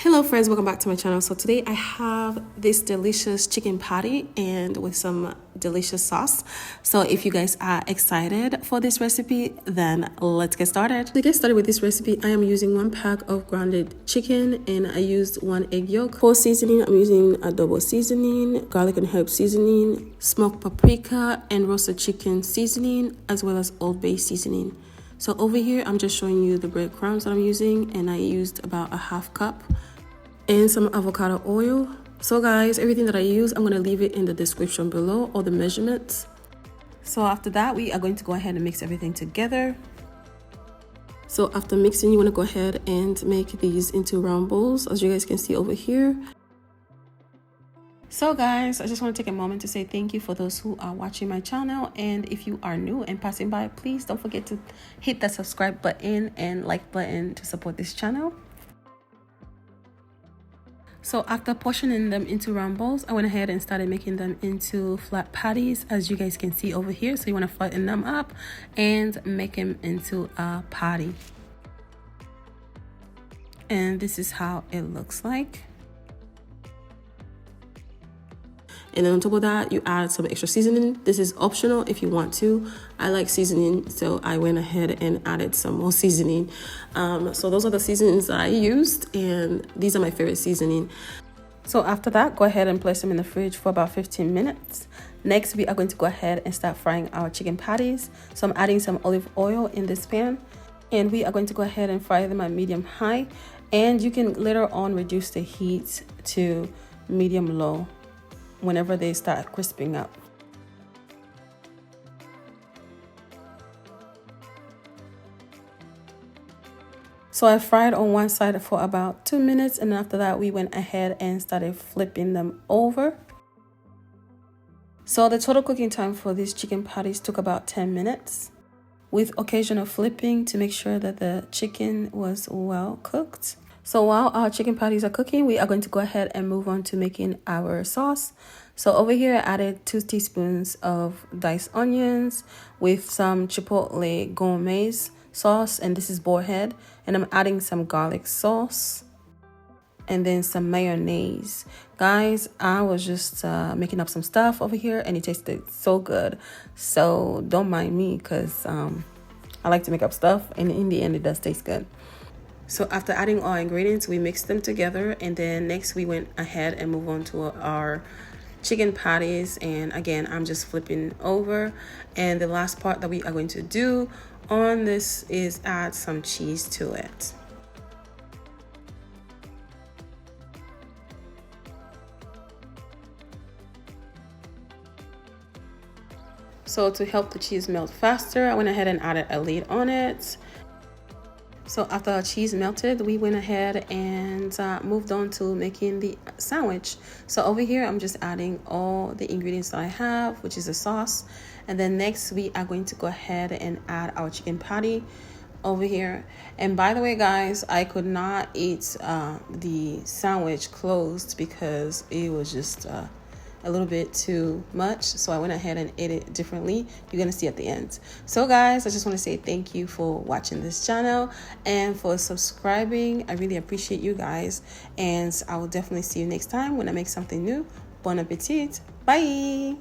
Hello friends, welcome back to my channel. So today I have this delicious chicken patty and with some delicious sauce. So if you guys are excited for this recipe, then let's get started. To get started with this recipe, I am using 1 pack of grounded chicken and I used 1 egg yolk. For seasoning, I'm using adobo seasoning, garlic and herb seasoning, smoked paprika and roasted chicken seasoning, as well as Old Bay seasoning. So over here, I'm just showing you the breadcrumbs that I'm using, and I used about a 1/2 cup and some avocado oil. So guys, everything that I use, I'm going to leave it in the description below, all the measurements. So after that, we are going to go ahead and mix everything together. So after mixing, you want to go ahead and make these into round balls, as you guys can see over here. So guys, I just want to take a moment to say thank you for those who are watching my channel, and if you are new and passing by, please don't forget to hit that subscribe button and like button to support this channel. So after portioning them into round balls, I went ahead and started making them into flat patties, as you guys can see over here. So you want to flatten them up and make them into a patty. And this is how it looks like. And then on top of that, you add some extra seasoning. This is optional if you want to. I like seasoning, so I went ahead and added some more seasoning. So those are the seasonings that I used, and these are my favorite seasoning. So after that, go ahead and place them in the fridge for about 15 minutes. Next, we are going to go ahead and start frying our chicken patties. So I'm adding some olive oil in this pan, and we are going to go ahead and fry them at medium high. And you can later on reduce the heat to medium low whenever they start crisping up. So I fried on one side for about 2 minutes, and after that we went ahead and started flipping them over. So the total cooking time for these chicken patties took about 10 minutes, with occasional flipping to make sure that the chicken was well cooked. So while our chicken patties are cooking, we are going to go ahead and move on to making our sauce. So over here, I added 2 teaspoons of diced onions with some Chipotle Gourmaise sauce, and this is boar head. And I'm adding some garlic sauce and then some mayonnaise. Guys, I was just making up some stuff over here, and it tasted so good. So don't mind me, because I like to make up stuff, and in the end, it does taste good. So after adding all ingredients, we mixed them together, and then next we went ahead and moved on to our chicken patties. And again, I'm just flipping over, and the last part that we are going to do on this is add some cheese to it. So to help the cheese melt faster, I went ahead and added a lid on it. So after our cheese melted, we went ahead and moved on to making the sandwich. So over here, I'm just adding all the ingredients that I have, which is the sauce. And then next, we are going to go ahead and add our chicken patty over here. And by the way, guys, I could not eat the sandwich closed because it was just a little bit too much, so I went ahead and ate it differently. You're gonna see at the end. So guys, I just want to say thank you for watching this channel and for subscribing. I really appreciate you guys, and I will definitely see you next time when I make something new. Bon appetit. Bye.